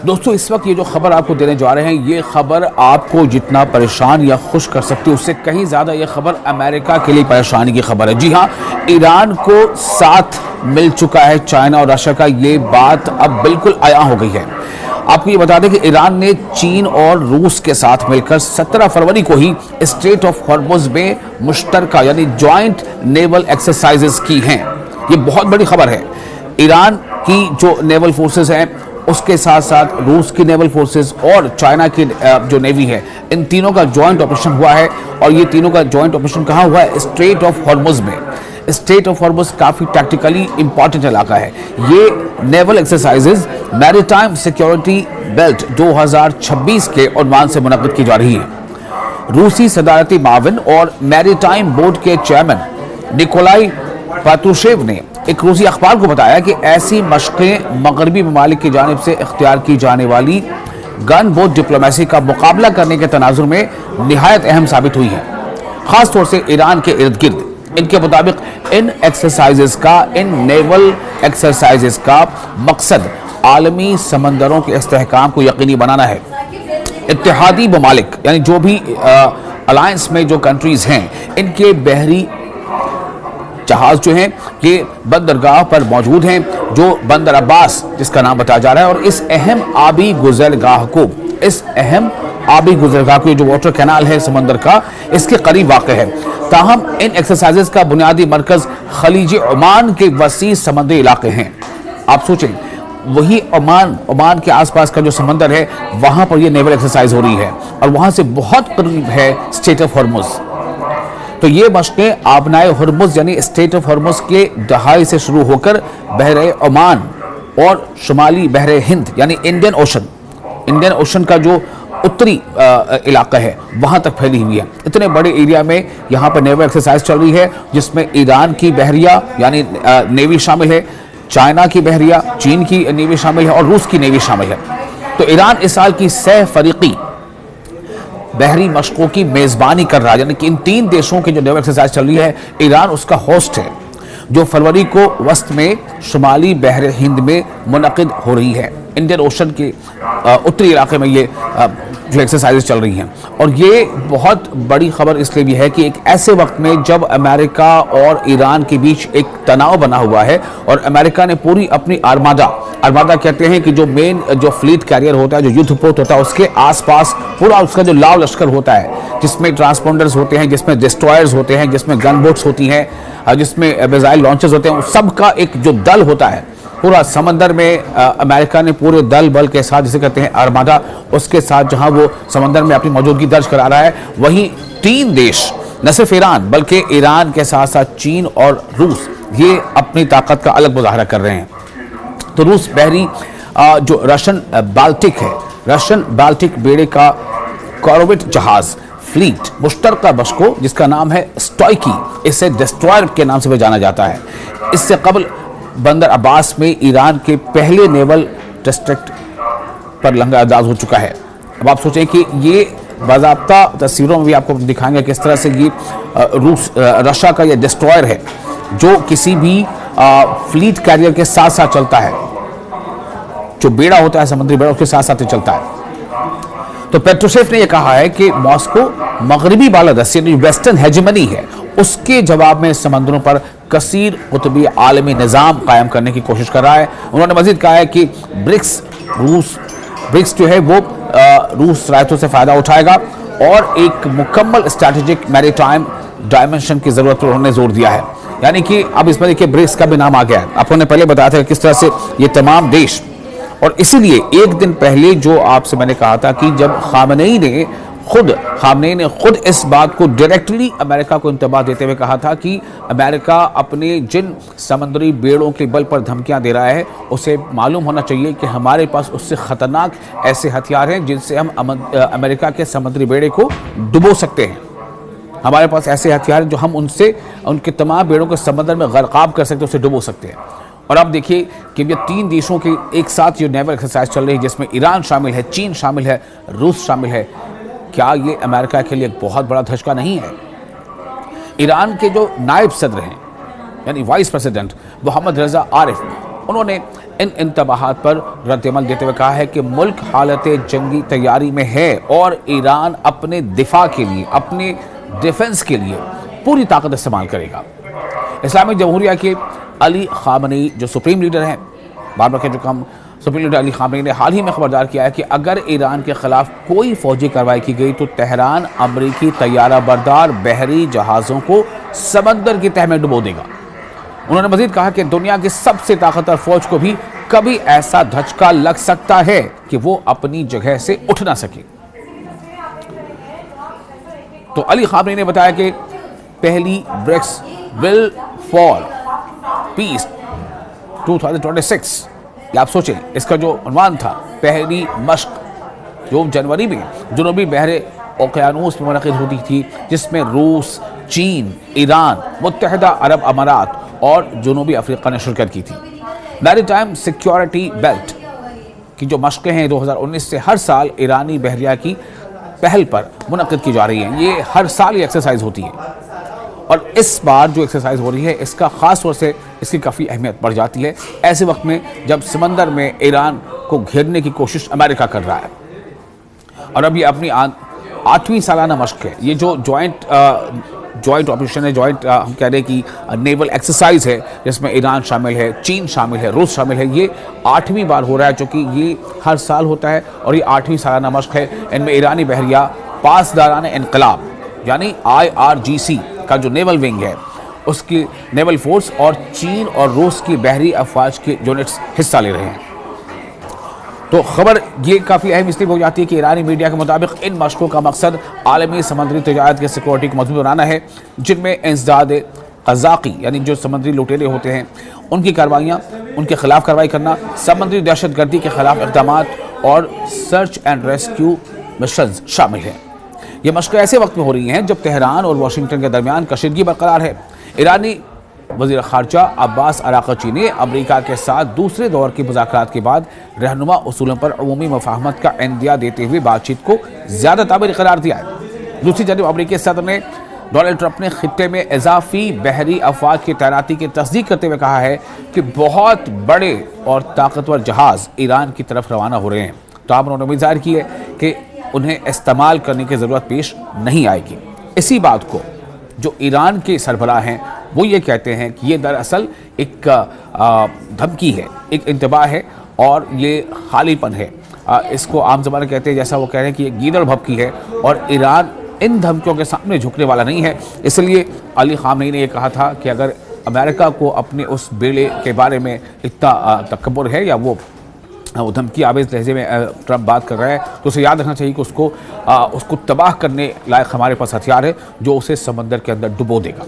दोस्तों इस वक्त ये जो खबर आपको देने जा रहे हैं, ये खबर आपको जितना परेशान या खुश कर सकती है उससे कहीं ज़्यादा ये खबर अमेरिका के लिए परेशानी की खबर है। जी हाँ, ईरान को साथ मिल चुका है चाइना और रशिया का, ये बात अब बिल्कुल आया हो गई है। आपको ये बता दें कि ईरान ने चीन और रूस के साथ मिलकर 17 फरवरी को ही स्ट्रेट ऑफ हॉर्मुज़ में मुश्तरका यानी ज्वाइंट नेवल एक्सरसाइजेस की हैं। ये बहुत बड़ी खबर है। ईरान की जो नेवल फोर्सेस हैं उसके साथ साथ रूस की नेवल फोर्सेस और चाइना की जो नेवी है, इन तीनों का जॉइंट ऑपरेशन हुआ है। और ये तीनों का जॉइंट ऑपरेशन कहाँ हुआ है? स्ट्रेट ऑफ हॉर्मुज़ में। स्ट्रेट ऑफ हॉर्मुज़ काफ़ी टैक्टिकली इंपॉर्टेंट इलाका है। ये naval exercises maritime security belt 2026 के उन्वान से मुनक़्क़िद की जा रही है। रूसी सदारती माविन और मैरीटाइम बोर्ड के चेयरमैन निकोलाई पात्रुशेव ने एक रूसी अखबार को बताया कि ऐसी मशक़ें मगरबी ममालिक की जानिब से इख्तियार की जाने वाली गन बोट डिप्लोमेसी का मुकाबला करने के तनाजुर में निहायत अहम साबित हुई है, ख़ास तौर से ईरान के इर्द गिर्द। इनके मुताबिक इन नेवल एक्सरसाइजेस का मकसद आलमी समंदरों के इस्तेहकाम को यकीनी बनाना है। इत्तेहादी ममालिक यानी जो भी अलायंस में जो कंट्रीज़ हैं, इनके बहरी जहाज जो हैं ये बंदरगाह पर मौजूद हैं, जो बंदर अब्बास जिसका नाम बताया जा रहा है। और इस अहम आबी गुजरगाह को जो वाटर कैनाल है समंदर का, इसके करीब वाक़ है। ताहम इन एक्सरसाइजेस का बुनियादी मरकज़ खलीज ओमान के वसी समंदरी इलाके हैं। आप सोचें, वही ओमान के आसपास का जो समंदर है वहाँ पर ये नेवल एक्सरसाइज हो रही है और वहाँ से बहुत करीब है स्ट्रेट ऑफ हॉर्मुज़। तो ये मशक़ें आबनाए हॉर्मुज़ यानी स्ट्रेट ऑफ हॉर्मुज़ के दहाई से शुरू होकर बहरे ओमान और शुमाली बहरे हिंद यानी इंडियन ओशन का जो उत्तरी इलाका है वहाँ तक फैली हुई है। इतने बड़े एरिया में यहाँ पर नेवल एक्सरसाइज चल रही है, जिसमें ईरान की बहरिया यानी नेवी शामिल है, चाइना की बहरिया, चीन की नेवी शामिल है और रूस की नेवी शामिल है। तो ईरान इस साल की सह फरीकी बहरी मशकों की मेज़बानी कर रहा है, यानी कि इन तीन देशों की जो नेवल एक्सरसाइज चल रही है, ईरान उसका होस्ट है, जो फरवरी को वस्त में शुमाली बहरे हिंद में मुनक़िद हो रही है। इंडियन ओशन के उत्तरी इलाके में ये जो एक्सरसाइजेज चल रही हैं। और ये बहुत बड़ी खबर इसलिए भी है कि एक ऐसे वक्त में जब अमेरिका और ईरान के बीच एक तनाव बना हुआ है और अमेरिका ने पूरी अपनी आर्मादा कहते हैं कि जो मेन जो फ्लीट कैरियर होता है, जो युद्धपोत होता है, उसके आसपास पूरा उसका जो लाव लश्कर होता है, जिसमें ट्रांसपोंडर्स होते हैं, जिसमें डिस्ट्रॉयर्स होते हैं, जिसमें गन बोट्स होती हैं, जिसमें मिसाइल लॉन्चर्स होते हैं, सबका एक जो दल होता है पूरा समंदर में, अमेरिका ने पूरे दल बल के साथ, जिसे कहते हैं आर्मादा, उसके साथ जहां वो समंदर में अपनी मौजूदगी दर्ज करा रहा है, वहीं तीन देश न सिर्फ ईरान बल्कि ईरान के साथ साथ चीन और रूस ये अपनी ताकत का अलग मुजाहरा कर रहे हैं। तो रूस बहरी जो रशियन बाल्टिक बेड़े का कॉर्वेट जहाज फ्लीट मुश्तरका बशको जिसका नाम है स्टॉइकी, इसे डिस्ट्रॉयर के नाम से भी जाना जाता है। इससे कबल बंदर अब्बास में ईरान के पहले नेवल डिस्ट्रिक्ट पर लंगर अंदाज हो चुका है। अब आप सोचें कि ये बाज़ाब्ता तस्वीरों में भी आपको दिखाएंगे किस तरह से ये रशिया का ये डिस्ट्रॉयर है, जो किसी भी फ्लीट कैरियर के साथ साथ चलता है, जो बेड़ा होता है समुद्री बेड़ा उसके साथ साथ चलता है। तो पेट्रोशेव ने यह कहा है कि मॉस्को मगरबी बालादस्त यानी वेस्टर्न हेजेमनी है, उसके जवाब में समंदरों पर कसीर कुतुबी आलमी निज़ाम कायम करने की कोशिश कर रहा है। उन्होंने मजीद कहा है कि ब्रिक्स जो है वो रूस रायतों से फ़ायदा उठाएगा और एक मुकम्मल स्ट्रैटेजिक मैरीटाइम डायमेंशन की ज़रूरत पर उन्होंने जोर दिया है। यानी कि अब इसमें देखिए ब्रिक्स का भी नाम आ गया है। आपने पहले बताया था किस तरह से ये तमाम देश, और इसीलिए एक दिन पहले जो आपसे मैंने कहा था कि जब खामनेई ने खुद इस बात को डायरेक्टली अमेरिका को इंतबाह देते हुए कहा था कि अमेरिका अपने जिन समुद्री बेड़ों के बल पर धमकियां दे रहा है, उसे मालूम होना चाहिए कि हमारे पास उससे ख़तरनाक ऐसे हथियार हैं जिनसे हम अमेरिका के समुद्री बेड़े को डुबो सकते हैं। हमारे पास ऐसे हथियार हैं जो हम उनके तमाम बेड़ों को समंदर में गर्काब कर सकते हैं, उसे डुबो सकते हैं। और अब देखिए कि ये तीन देशों के एक साथ जो नेवल एक्सरसाइज चल रही है, जिसमें ईरान शामिल है, चीन शामिल है, रूस शामिल है, क्या ये अमेरिका के लिए एक बहुत बड़ा धचका नहीं है? ईरान के जो नायब सदर हैं यानी वाइस प्रेसिडेंट मोहम्मद रजा आरिफ, उन्होंने इन इंतबाहात पर रद्दअमल देते हुए कहा है कि मुल्क हालत जंगी तैयारी में है और ईरान अपने दिफा के लिए, अपने डिफेंस के लिए पूरी ताकत इस्तेमाल करेगा। इस्लामिक जमहूरिया के अली खामनेई जो सुप्रीम लीडर हैं, बार बार कह चुका हम, सुप्रीम लीडर अली खामनेई ने हाल ही में खबरदार किया है कि अगर ईरान के खिलाफ कोई फौजी कार्रवाई की गई तो तेहरान अमरीकी तैयारा बरदार बहरी जहाज़ों को समंदर की तह में डुबो देगा। उन्होंने मजीद कहा कि दुनिया की सबसे ताकतवर फौज को भी कभी ऐसा धचका लग सकता है कि वो अपनी जगह से उठ ना सके। तो अली खामनेई ने बताया कि पहली ब्रिक्स विल फॉर पीस 2026, आप सोचें इसका जो उन्वान था, पहली मश्क जो जनवरी में जुनूबी बहरे ओकियानूस में मुनक़िद होती थी, जिसमें रूस, चीन, ईरान, मुत्तहिदा अरब अमारात और जनूबी अफ्रीका ने शिरकत की थी। मैरीटाइम सिक्योरिटी बेल्ट की जो मश्कें हैं 2019 से हर साल ईरानी बहरिया की पहल पर मुनक़िद की जा रही हैं। ये हर साल ये एक्सरसाइज होती है और इस बार जो एक्सरसाइज हो रही है इसका ख़ास तौर से इसकी काफ़ी अहमियत बढ़ जाती है ऐसे वक्त में जब समंदर में ईरान को घेरने की कोशिश अमेरिका कर रहा है। और अब ये अपनी 8वीं सालाना मश्क है। ये जो जॉइंट ऑपरेशन है, हम कह रहे हैं कि नेवल एक्सरसाइज है, जिसमें ईरान शामिल है, चीन शामिल है, रूस शामिल है। ये 8वीं बार हो रहा है, चूँकि ये हर साल होता है और ये 8वीं सालाना मश्क है। इनमें ईरानी बहरिया पासदारान इनकलाब यानी IRGC का जो नेवल विंग है उसकी नेवल फोर्स और चीन और रूस की बहरी अफवाज के यूनिट्स हिस्सा ले रहे हैं। तो खबर ये काफ़ी अहम इसलिए हो जाती है कि ईरानी मीडिया के मुताबिक इन मशकों का मकसद आलमी समुद्री तजारत की सिक्योरिटी को मजबूत बनाना है, जिनमें इंसदाद क़ज़ाक़ी यानी जो समुद्री लुटेरे होते हैं उनकी कार्रवाइयाँ, उनके खिलाफ कार्रवाई करना, समुद्री दहशतगर्दी के खिलाफ इक़दाम और सर्च एंड रेस्क्यू मिशन शामिल हैं। ये मशक़ें ऐसे वक्त में हो रही हैं जब तेहरान और वाशिंगटन के दरमियान कशीदगी बरकरार है। ईरानी वज़ीर ख़ारजा अब्बास अराक़ची ने अमरीका के साथ दूसरे दौर की मुज़ाकरात के बाद रहनुमा उसूलों पर अमूमी मफ़ाहमत का इंदिया देते हुए बातचीत को ज़्यादा ताबीर करार दिया है। दूसरी जानब अमरीकी सदर ने डोनाल्ड ट्रंप ने खित्ते में इजाफी बहरी अफवाज की तैनाती की तस्दीक करते हुए कहा है कि बहुत बड़े और ताकतवर जहाज़ ईरान की तरफ रवाना हो रहे हैं। तो आप उन्होंने उम्मीद ज़ाहिर की है कि उन्हें इस्तेमाल करने की ज़रूरत पेश नहीं आएगी। इसी बात को जो ईरान के सरबराह हैं वो ये कहते हैं कि ये दरअसल एक धमकी है, एक इंतबाह है और ये खालीपन है। इसको आम ज़बान कहते हैं, जैसा वो कह रहे हैं कि ये गीदड़ भभकी है और ईरान इन धमकियों के सामने झुकने वाला नहीं है। इसलिए अली खामनेई ने यह कहा था कि अगर अमेरिका को अपने उस बेड़े के बारे में इतना तकब्बुर है या वो धमकी आवेज़ लहजे में ट्रंप बात कर रहा है तो उसे याद रखना चाहिए कि उसको तबाह करने लायक हमारे पास हथियार है जो उसे समंदर के अंदर डुबो देगा।